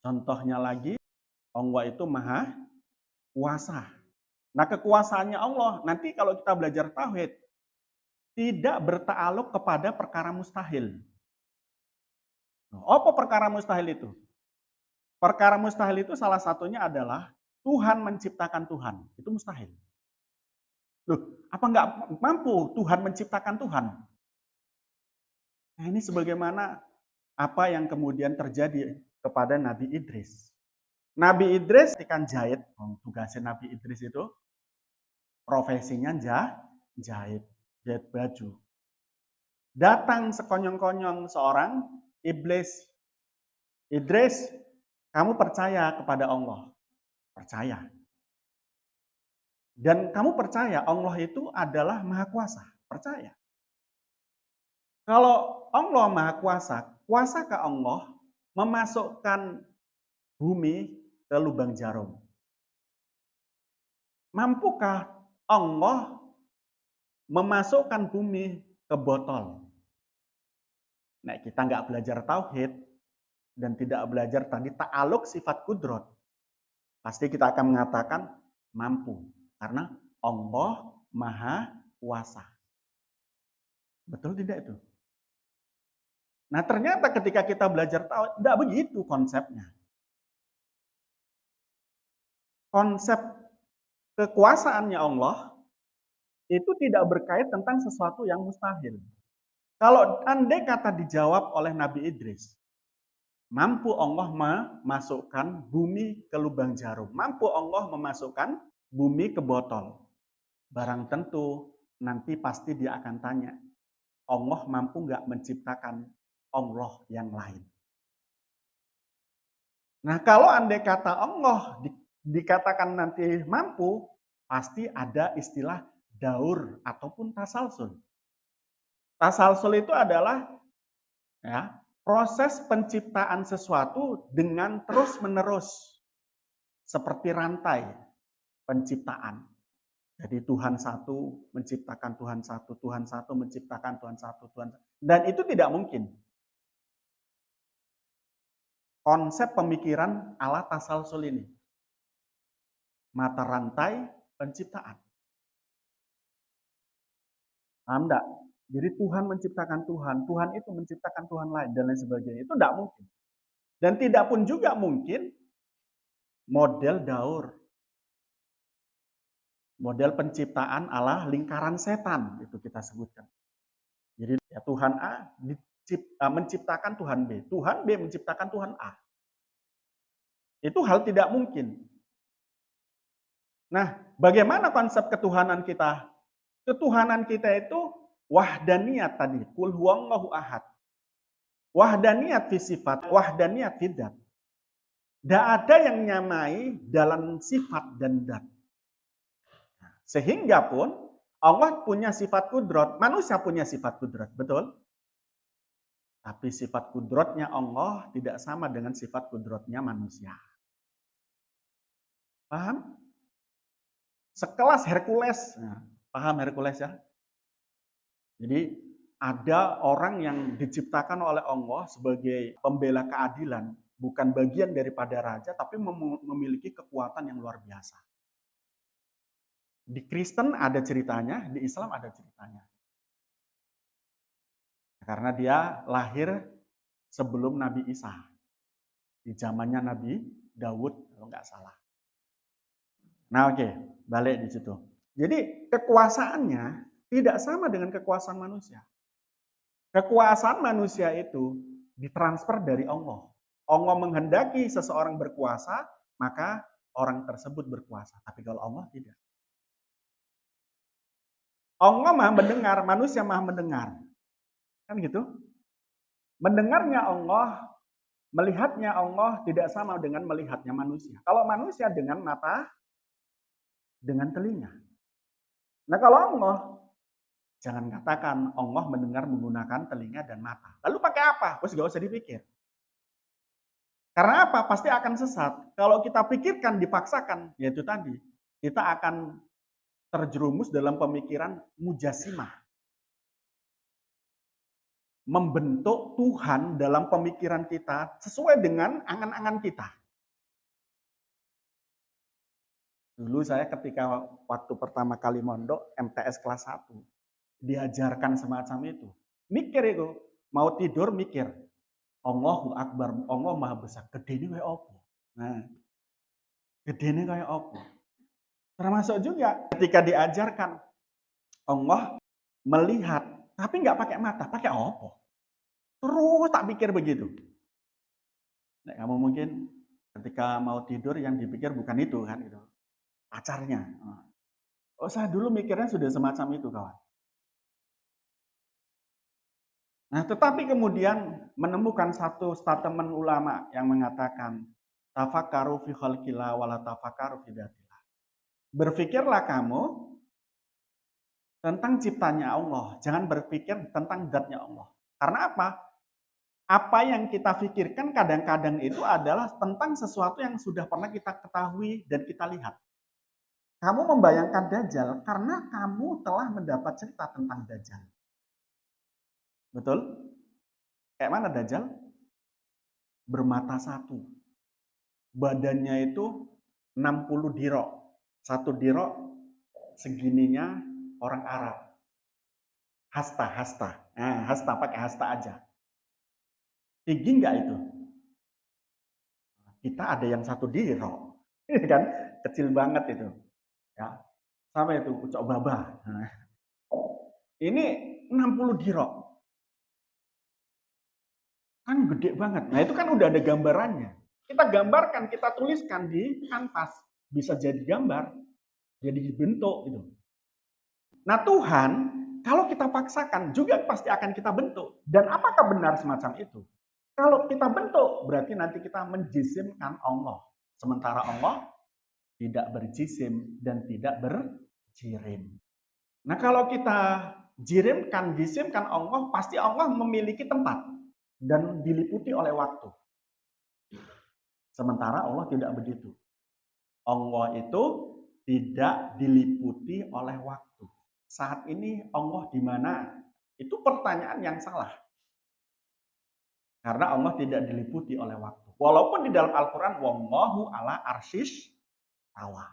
Contohnya lagi, Allah itu maha kuasa. Nah, kekuasaannya Allah, nanti kalau kita belajar tauhid, tidak bertakluk kepada perkara mustahil. Apa perkara mustahil itu? Perkara mustahil itu salah satunya adalah Tuhan menciptakan Tuhan. Itu mustahil. Loh, apa nggak mampu Tuhan menciptakan Tuhan? Nah, ini sebagaimana apa yang kemudian terjadi kepada Nabi Idris. Nabi Idris ikan jahit, tugasnya Nabi Idris itu profesinya jahit, jahit baju. Datang sekonyong-konyong seorang iblis. Idris, kamu percaya kepada Allah? Percaya. Dan kamu percaya Allah itu adalah Maha Kuasa? Percaya. Kalau Allah Maha Kuasa, kuasakah Allah memasukkan bumi ke lubang jarum? Mampukah Allah memasukkan bumi ke botol? Nah, kita nggak belajar tauhid dan tidak belajar tadi ta'aluk sifat kudrot, pasti kita akan mengatakan mampu. Karena Allah Maha Kuasa. Betul tidak itu? Nah, ternyata ketika kita belajar tauhid, tidak begitu konsepnya. Konsep kekuasaannya Allah itu tidak berkait tentang sesuatu yang mustahil. Kalau andai kata dijawab oleh Nabi Idris, mampu Allah memasukkan bumi ke lubang jarum, mampu Allah memasukkan bumi ke botol. Barang tentu nanti pasti dia akan tanya, Allah mampu nggak menciptakan Allah yang lain? Nah, kalau andai kata Allah dikatakan nanti mampu, pasti ada istilah daur ataupun tasalsul. Tasalsul itu adalah ya, proses penciptaan sesuatu dengan terus-menerus seperti rantai penciptaan. Jadi Tuhan satu menciptakan Tuhan satu, Tuhan satu menciptakan Tuhan satu, Tuhan satu. Dan itu tidak mungkin. Konsep pemikiran ala tasalsul ini. Mata rantai penciptaan. Paham enggak? Jadi Tuhan menciptakan Tuhan, Tuhan itu menciptakan Tuhan lain, dan lain sebagainya. Itu tidak mungkin. Dan tidak pun juga mungkin model daur. Model penciptaan ala lingkaran setan, itu kita sebutkan. Jadi ya, Tuhan A menciptakan Tuhan B, Tuhan B menciptakan Tuhan A. Itu hal tidak mungkin. Nah, bagaimana konsep ketuhanan kita? Ketuhanan kita itu wahdaniyat tadi, kul huwallahu ahad. Wahdaniyat fi sifat, wahdaniyat fi dzat. Tidak ada yang nyamai dalam sifat dan dat. Sehingga pun Allah punya sifat kudrot, manusia punya sifat kudrot, betul? Tapi sifat kudrotnya Allah tidak sama dengan sifat kudrotnya manusia. Paham? Sekelas Hercules. Nah, paham Hercules ya? Jadi ada orang yang diciptakan oleh Allah sebagai pembela keadilan, bukan bagian daripada raja, tapi memiliki kekuatan yang luar biasa. Di Kristen ada ceritanya, di Islam ada ceritanya. Karena dia lahir sebelum Nabi Isa. Di zamannya Nabi Daud, kalau nggak salah. Nah oke, balik di situ. Jadi kekuasaannya tidak sama dengan kekuasaan manusia. Kekuasaan manusia itu ditransfer dari Allah. Allah menghendaki seseorang berkuasa, maka orang tersebut berkuasa. Tapi kalau Allah tidak. Allah maha mendengar, manusia maha mendengar. Kan gitu? Mendengarnya Allah, melihatnya Allah tidak sama dengan melihatnya manusia. Kalau manusia dengan mata, dengan telinga. Nah kalau Allah, jangan katakan Allah mendengar menggunakan telinga dan mata. Lalu pakai apa? Terus gak usah dipikir. Karena apa? Pasti akan sesat. Kalau kita pikirkan, dipaksakan, yaitu tadi, kita akan terjerumus dalam pemikiran mujasimah. membentuk Tuhan dalam pemikiran kita sesuai dengan angan-angan kita. Dulu saya ketika waktu pertama kali mondok MTS kelas 1, diajarkan semacam itu. Mikir itu, mau tidur mikir. Allahu Akbar, Allah Maha Besar. Gedene kaya apa? Nah, gedene kaya apa? Termasuk juga ketika diajarkan Allah melihat, tapi nggak pakai mata, pakai apa? Terus tak pikir begitu. Nah, kamu mungkin ketika mau tidur yang dipikir bukan itu kan gitu, pacarnya. Oh, saya dulu mikirnya sudah semacam itu, kawan. Nah, tetapi kemudian menemukan satu statement ulama yang mengatakan, tafakkaru fi khalqillah wala tafakkaru fi dzatillah. Berpikirlah kamu tentang ciptanya Allah, jangan berpikir tentang zatnya Allah. Karena apa? Apa yang kita pikirkan kadang-kadang itu adalah tentang sesuatu yang sudah pernah kita ketahui dan kita lihat. Kamu membayangkan Dajjal karena kamu telah mendapat cerita tentang Dajjal. Betul? Kayak mana Dajjal? Bermata satu. Badannya itu 60 dirok. Satu dirok segininya orang Arab. Hasta. Nah, hasta, pakai hasta aja. Tinggi nggak itu? Kita ada yang satu dirok. Kan? Kecil banget itu. Ya. Sama itu, ucok baba. Nah, ini 60 dirok. Kan gede banget. Nah, itu kan udah ada gambarannya. Kita gambarkan, kita tuliskan di kanvas. Bisa jadi gambar, jadi bentuk gitu. Nah, Tuhan kalau kita paksakan juga pasti akan kita bentuk. Dan apakah benar semacam itu? Kalau kita bentuk, berarti nanti kita menjisimkan Allah. Sementara Allah tidak berjisim dan tidak berjirim. Nah, kalau kita jisimkan Allah, pasti Allah memiliki tempat dan diliputi oleh waktu. Sementara Allah tidak begitu. Allah itu tidak diliputi oleh waktu. Saat ini Allah di mana? Itu pertanyaan yang salah. Karena Allah tidak diliputi oleh waktu. Walaupun di dalam Al-Quran, wallahu ala arsyis tawa.